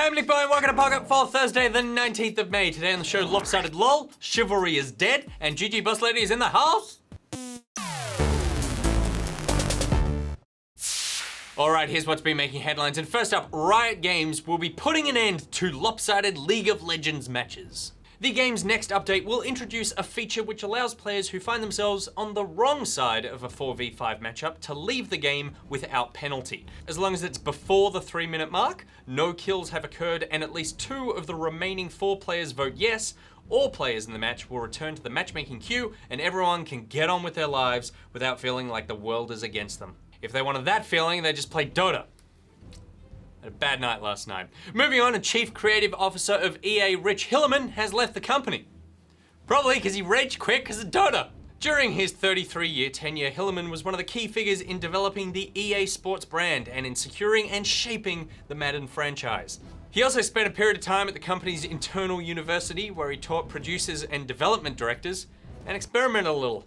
Hey, I'm NichBoy and welcome to Pocket for Thursday, the 19th of May. Today on the show, Lopsided LOL, Chivalry is dead, and GG Boss Lady is in the house. Alright, here's what's been making headlines. And first up, Riot Games will be putting an end to lopsided League of Legends matches. The game's next update will introduce a feature which allows players who find themselves on the wrong side of a 4v5 matchup to leave the game without penalty. As long as it's before the 3-minute mark, no kills have occurred, and at least 2 of the remaining 4 players vote yes, all players in the match will return to the matchmaking queue and everyone can get on with their lives without feeling like the world is against them. If they wanted that feeling, they just play Dota. Had a bad night last night. Moving on, a chief creative officer of EA, Rich Hillerman, has left the company. Probably because he raged quit because of Dota. During his 33-year tenure, Hillerman was one of the key figures in developing the EA Sports brand and in securing and shaping the Madden franchise. He also spent a period of time at the company's internal university where he taught producers and development directors and experimented a little.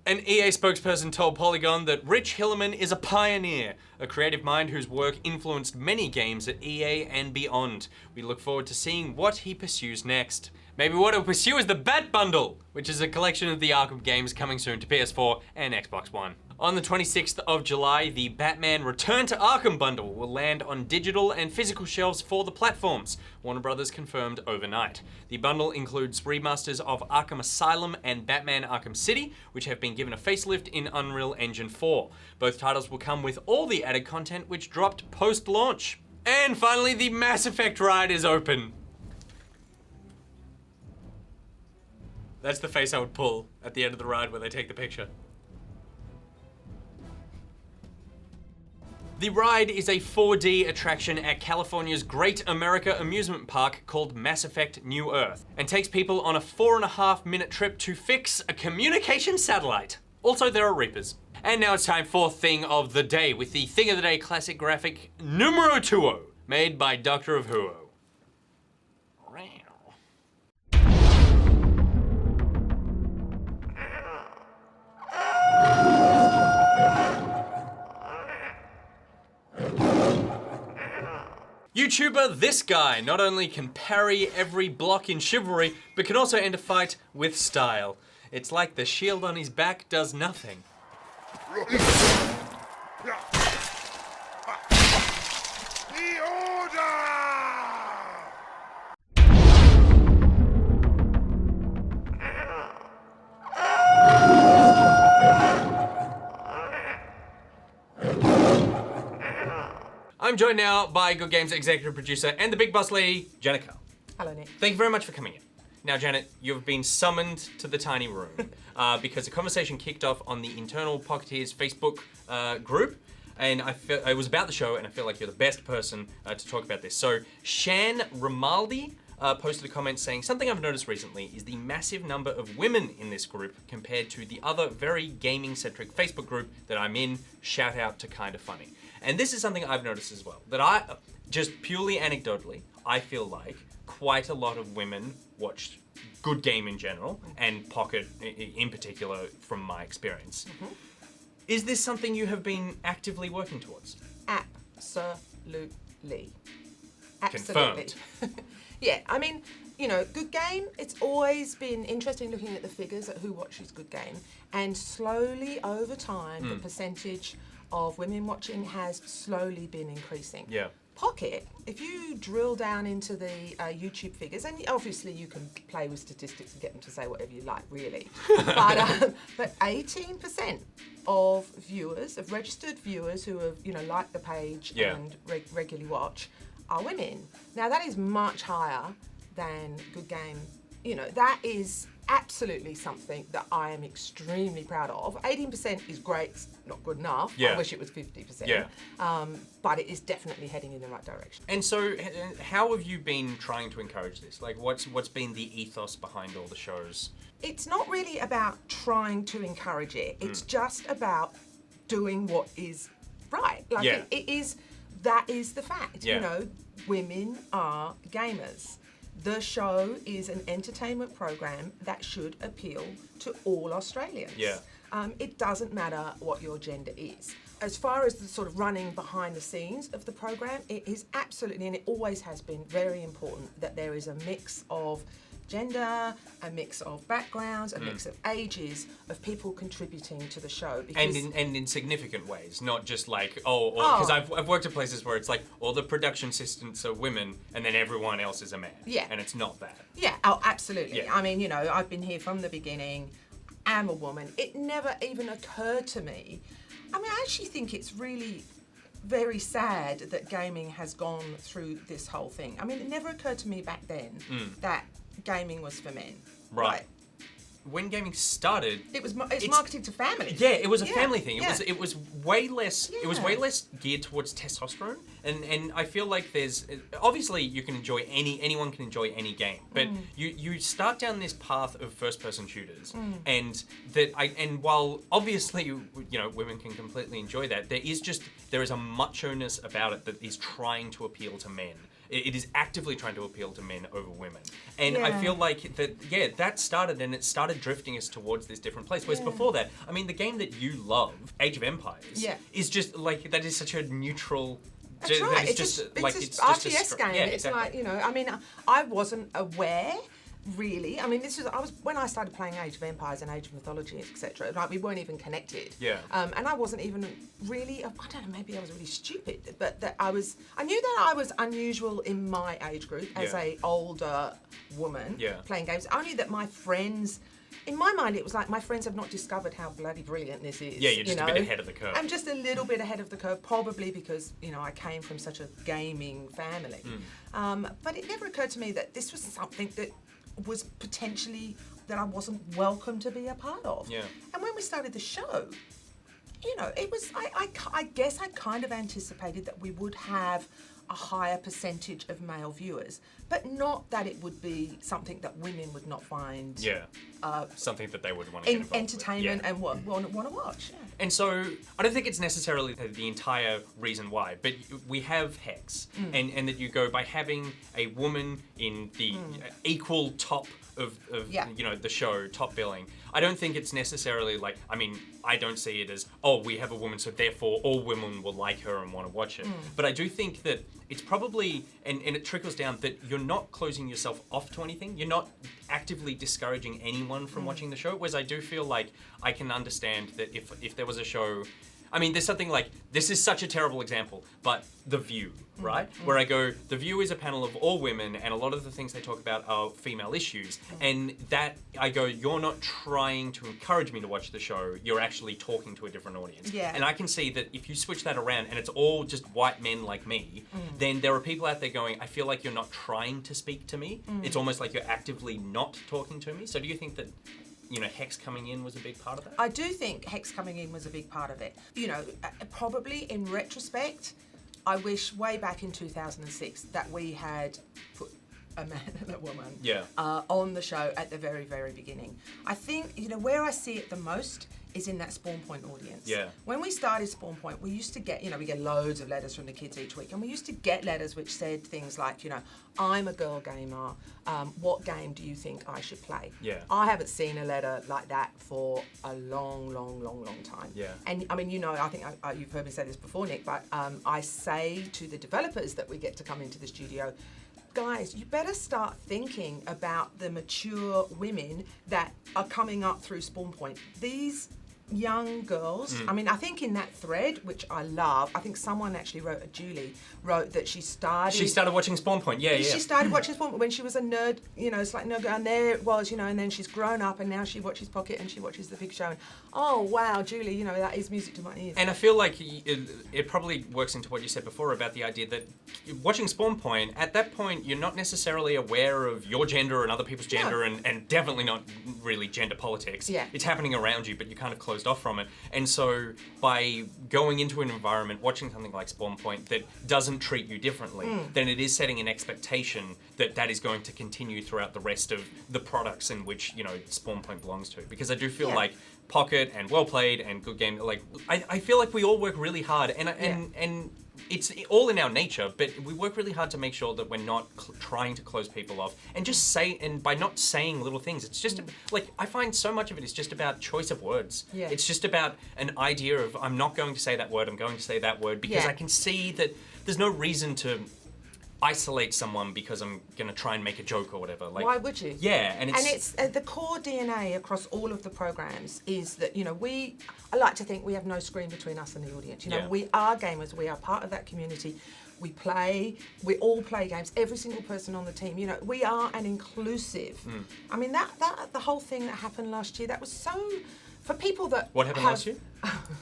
An EA spokesperson told Polygon that Rich Hillerman is a pioneer, a creative mind whose work influenced many games at EA and beyond. We look forward to seeing what he pursues next. Maybe what he'll pursue is the Bat Bundle, which is a collection of the Arkham games coming soon to PS4 and Xbox One. On the 26th of July, the Batman Return to Arkham bundle will land on digital and physical shelves for the platforms, Warner Brothers confirmed overnight. The bundle includes remasters of Arkham Asylum and Batman Arkham City, which have been given a facelift in Unreal Engine 4. Both titles will come with all the added content which dropped post-launch. And finally, the Mass Effect ride is open. That's the face I would pull at the end of the ride where they take the picture. The ride is a 4D attraction at California's Great America amusement park called Mass Effect New Earth, and takes people on a 4.5-minute trip to fix a communication satellite. Also, there are Reapers. And now it's time for Thing of the Day, with the Thing of the Day classic graphic Numero Tuo, made by Doctor of Who. YouTuber This Guy not only can parry every block in Chivalry, but can also end a fight with style. It's like the shield on his back does nothing. The order! I'm joined now by Good Games executive producer and the big boss lady, Janet Carl. Hello, Nick. Thank you very much for coming in. Now, Janet, you've been summoned to the tiny room because a conversation kicked off on the internal Pocketeers Facebook group, and it was about the show, and I feel like you're the best person to talk about this. So, Shan Ramaldi posted a comment saying, something I've noticed recently is the massive number of women in this group compared to the other very gaming-centric Facebook group that I'm in, shout out to Kinda Funny. And this is something I've noticed as well, that I, just purely anecdotally, I feel like quite a lot of women watch Good Game in general, and Pocket in particular from my experience. Mm-hmm. Is this something you have been actively working towards? Absolutely. Confirmed. Yeah, I mean, you know, Good Game, it's always been interesting looking at the figures at who watches Good Game, and slowly over time, the percentage of women watching has slowly been increasing. Yeah. Pocket, if you drill down into the YouTube figures, and obviously you can play with statistics and get them to say whatever you like, really, but 18% of viewers, of registered viewers who have, you know, liked the page and regularly watch, are women. Now that is much higher than Good Game. You know, that is absolutely something that I am extremely proud of. 18% is great, it's not good enough. Yeah. I wish it was 50%. Yeah. But it is definitely heading in the right direction. And so, how have you been trying to encourage this? Like, what's been the ethos behind all the shows? It's not really about trying to encourage it. It's just about doing what is right. Like that is the fact. Yeah. You know, women are gamers. The show is an entertainment program that should appeal to all Australians. Yeah. It doesn't matter what your gender is. as far as the sort of running behind the scenes of the program, it is absolutely, and it always has been, very important that there is a mix of gender, a mix of backgrounds, a mix of ages of people contributing to the show. And in significant ways, not just like, because I've worked at places where it's like all the production assistants are women and then everyone else is a man. Yeah. And it's not that. Yeah, oh, absolutely. Yeah. I mean, I've been here from the beginning, am a woman. It never even occurred to me. I mean, I actually think it's really very sad that gaming has gone through this whole thing. I mean, it never occurred to me back then that gaming was for men. Right. When gaming started, it's marketed to families. Yeah, it was a family thing. It was way less. Yeah. It was way less geared towards testosterone, and I feel like there's obviously you can enjoy anyone can enjoy any game, but you start down this path of first person shooters, and while obviously women can completely enjoy that, there is a macho-ness about it that is trying to appeal to men. It is actively trying to appeal to men over women. And I feel like that started, and it started drifting us towards this different place. Whereas before that, I mean, the game that you love, Age of Empires, is just like, that is such a neutral... That's right. It's just RTS game. Yeah, it's exactly. like, I mean, I wasn't aware... Really, I mean, when I started playing Age of Empires and Age of Mythology, etc. Like, we weren't even connected. Yeah. And I wasn't even really. I don't know. Maybe I was really stupid, but I knew that I was unusual in my age group as a older woman playing games. Only that my friends. In my mind, it was like my friends have not discovered how bloody brilliant this is. Yeah, you're just a bit ahead of the curve. I'm just a little bit ahead of the curve, probably because I came from such a gaming family. But it never occurred to me that this was something that was potentially that I wasn't welcome to be a part of. Yeah. And when we started the show, it was, I guess I kind of anticipated that we would have a higher percentage of male viewers, but not that it would be something that women would not find something that they would want to get involved entertainment with. and want to watch. Yeah. And so I don't think it's necessarily the entire reason why, but we have Hex, and that you go by having a woman in the equal top of the show, top billing. I don't think it's necessarily like, I mean, I don't see it as, we have a woman, so therefore all women will like her and want to watch it. But I do think that it's probably, and it trickles down, that you're not closing yourself off to anything. You're not actively discouraging anyone from watching the show, whereas I do feel like I can understand that if there was a show, I mean, there's something like, this is such a terrible example, but The View, right? Where I go, The View is a panel of all women, and a lot of the things they talk about are female issues. And that, I go, you're not trying to encourage me to watch the show, you're actually talking to a different audience. Yeah. And I can see that if you switch that around, and it's all just white men like me, then there are people out there going, I feel like you're not trying to speak to me. It's almost like you're actively not talking to me. So do you think that Hex coming in was a big part of that? I do think Hex coming in was a big part of it. Probably in retrospect, I wish way back in 2006 that we had put a man and a woman on the show at the very, very beginning. I think, where I see it the most is in that Spawn Point audience. Yeah. When we started Spawn Point, we used to get, we get loads of letters from the kids each week, and we used to get letters which said things like, I'm a girl gamer, what game do you think I should play? Yeah. I haven't seen a letter like that for a long, long, long, long time. Yeah. And I mean, I think you've heard me say this before, Nick, but I say to the developers that we get to come into the studio, guys, you better start thinking about the mature women that are coming up through Spawn Point. These young girls, I mean, I think in that thread, which I love, I think someone actually Julie wrote that she started watching Spawn Point, She started watching Spawn Point when she was a nerd, it's like nerd girl, and there it was, and then she's grown up and now she watches Pocket and she watches The Big Show, and oh wow, Julie, that is music to my ears. And I feel like it probably works into what you said before about the idea that watching Spawn Point, at that point, you're not necessarily aware of your gender and other people's gender, and definitely not really gender politics. Yeah. It's happening around you, but you're kind of closed off from it. And so by going into an environment, watching something like Spawn Point that doesn't treat you differently, then it is setting an expectation that is going to continue throughout the rest of the products in which, Spawn Point belongs to. Because I do feel like Pocket and Well Played and Good Game, like, I feel like we all work really hard, and it's all in our nature, but we work really hard to make sure that we're not trying to close people off and just and by not saying little things, it's just like, I find so much of it is just about choice of words. Yeah. It's just about an idea of, I'm not going to say that word, I'm going to say that word, because I can see that there's no reason to isolate someone because I'm gonna try and make a joke or whatever. Like, why would you? Yeah, and it's the core DNA across all of the programs is that, you know, I like to think we have no screen between us and the audience. You know, we are gamers, we are part of that community. We all play games, every single person on the team. You know, we are an inclusive. I mean, that the whole thing that happened last year, that was so, for people that What happened last year?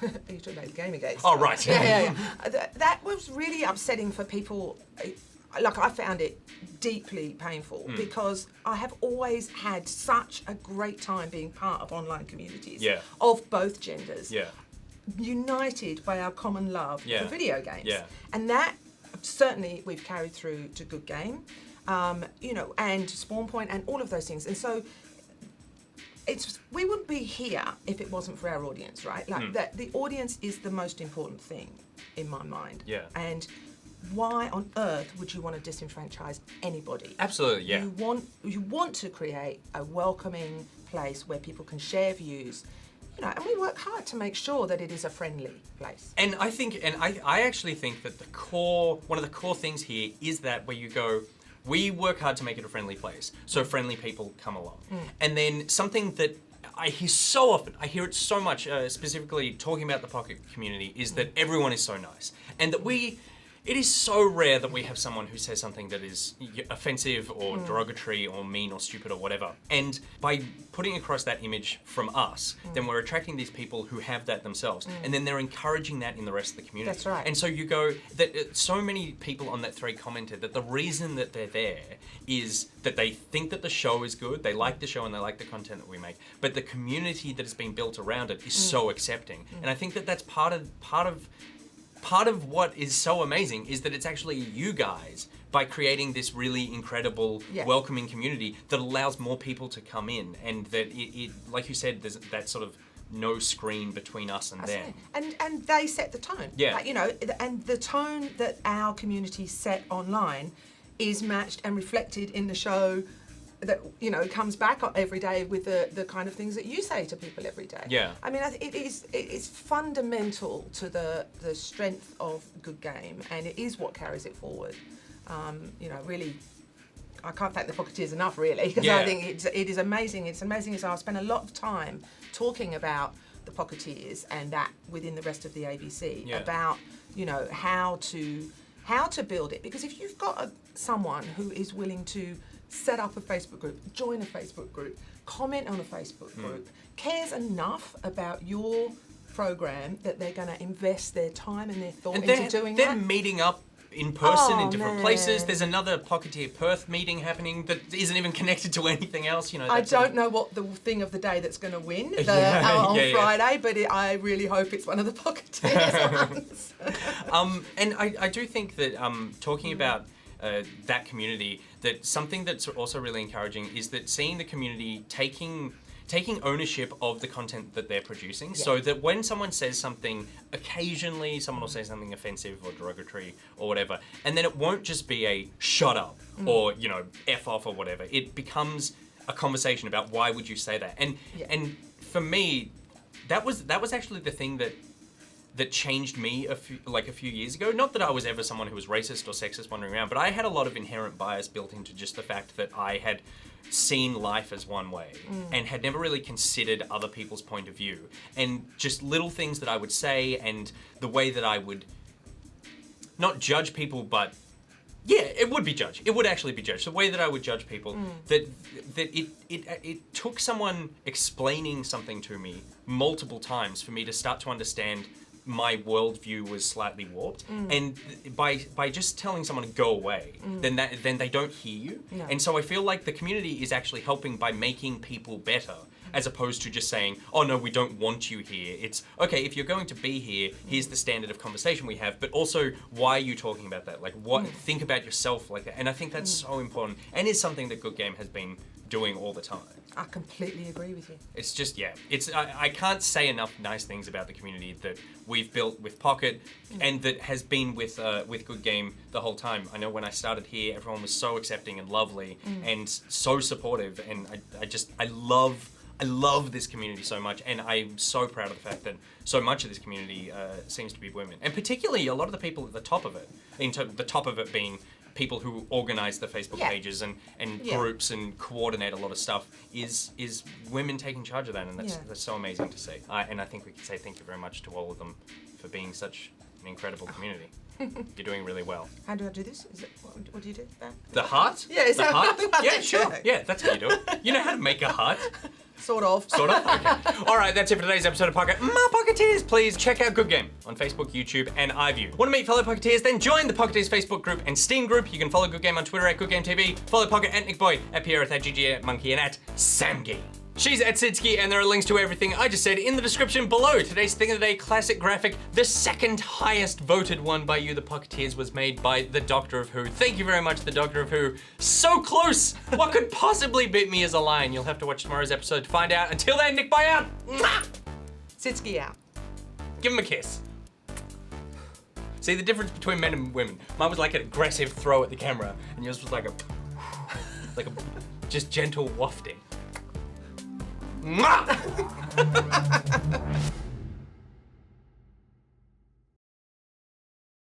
You're talking about the Gaming Gates. Oh, right. Yeah. That was really upsetting for people. Like, I found it deeply painful because I have always had such a great time being part of online communities of both genders, united by our common love for video games. And that certainly we've carried through to Good Game, you know, and Spawn Point and all of those things. And so we wouldn't be here if it wasn't for our audience, right? Like that, the audience is the most important thing in my mind. And why on earth would you want to disenfranchise anybody? Absolutely, yeah. You want to create a welcoming place where people can share views, you know, and we work hard to make sure that it is a friendly place. And I think, I actually think that one of the core things here is that where you go, we work hard to make it a friendly place, so friendly people come along. And then something that I hear so often, I hear it so much, specifically talking about the Pocket community, is that everyone is so nice, and that it is so rare that we have someone who says something that is offensive or derogatory or mean or stupid or whatever. And by putting across that image from us, then we're attracting these people who have that themselves. And then they're encouraging that in the rest of the community. That's right. And so you go, that so many people on that thread commented that the reason that they're there is that they think that the show is good, they like the show and they like the content that we make, but the community that has been built around it is so accepting. And I think that that's part of what is so amazing is that it's actually you guys, by creating this really incredible, welcoming community that allows more people to come in, and that it like you said, there's that sort of no screen between us and them. And they set the tone. Yeah. Like, you know, and the tone that our community set online is matched and reflected in the show that, you know, comes back every day with the kind of things that you say to people every day. Yeah. I mean, it is fundamental to the strength of Good Game, and it is what carries it forward. You know, really, I can't thank the Pocketeers enough, really, because I think it is amazing. It's amazing as I've spent a lot of time talking about the Pocketeers and that within the rest of the ABC about, you know, how to build it. Because if you've got someone who is willing to set up a Facebook group, join a Facebook group, comment on a Facebook group, cares enough about your program that they're going to invest their time and their thought into doing that. They're meeting up in person in different places. There's another Pocketeer Perth meeting happening that isn't even connected to anything else. You know, I don't know what the thing of the day that's going to win on Friday, but I really hope it's one of the Pocketeers ones. And I do think that talking about that community, that something that's also really encouraging is that seeing the community taking ownership of the content that they're producing, so that when someone says something, occasionally someone will say something offensive or derogatory or whatever, and then it won't just be a shut up or, you know, F off or whatever. It becomes a conversation about why would you say that. And for me, that was actually the thing that changed me a few years ago. Not that I was ever someone who was racist or sexist wandering around, but I had a lot of inherent bias built into just the fact that I had seen life as one way and had never really considered other people's point of view, and just little things that I would say and the way that I would not judge people, but it would be judged. It would actually be judged. The way that I would judge people, that it took someone explaining something to me multiple times for me to start to understand my worldview was slightly warped, and by just telling someone to go away, then they don't hear you. And so I feel like the community is actually helping by making people better as opposed to just saying, oh no, we don't want you here. It's, okay, if you're going to be here, here's the standard of conversation we have, but also, why are you talking about that? Like, what? Think about yourself like that. And I think that's so important, and is something that Good Game has been doing all the time. I completely agree with you. It's just, yeah, it's I can't say enough nice things about the community that we've built with Pocket and that has been with Good Game the whole time. I know when I started here, everyone was so accepting and lovely and so supportive, and I love this community so much, and I'm so proud of the fact that so much of this community seems to be women, and particularly a lot of the people at the top of it, the top of it being people who organize the Facebook pages and groups and coordinate a lot of stuff is women taking charge of that, and that's so amazing to see. And I think we can say thank you very much to all of them for being such an incredible community. You're doing really well. How do I do this? Is it, what do you do? That? The heart? Yeah, is the that heart? what Yeah, sure. Yeah, that's how you do it. You know how to make a heart. Sort of. Sort of? Okay. All right, that's it for today's episode of Pocket. My Pocketeers, please check out Good Game on Facebook, YouTube, and iView. Want to meet fellow Pocketeers? Then join the Pocketeers Facebook group and Steam group. You can follow Good Game on Twitter at GoodGameTV, follow Pocket at NichBoy, at Pierre at GG, at Monkey, and at Samgi. She's at Sydski, and there are links to everything I just said in the description below. Today's Thing of the Day classic graphic, the second highest voted one by you, the Pocketeers, was made by the Doctor of Who. Thank you very much, the Doctor of Who. So close! What could possibly beat me as a lion? You'll have to watch tomorrow's episode to find out. Until then, NichBoy out! Mwah! Sydski out. Give him a kiss. See the difference between men and women? Mine was like an aggressive throw at the camera, and yours was like a just gentle wafting. Mwah!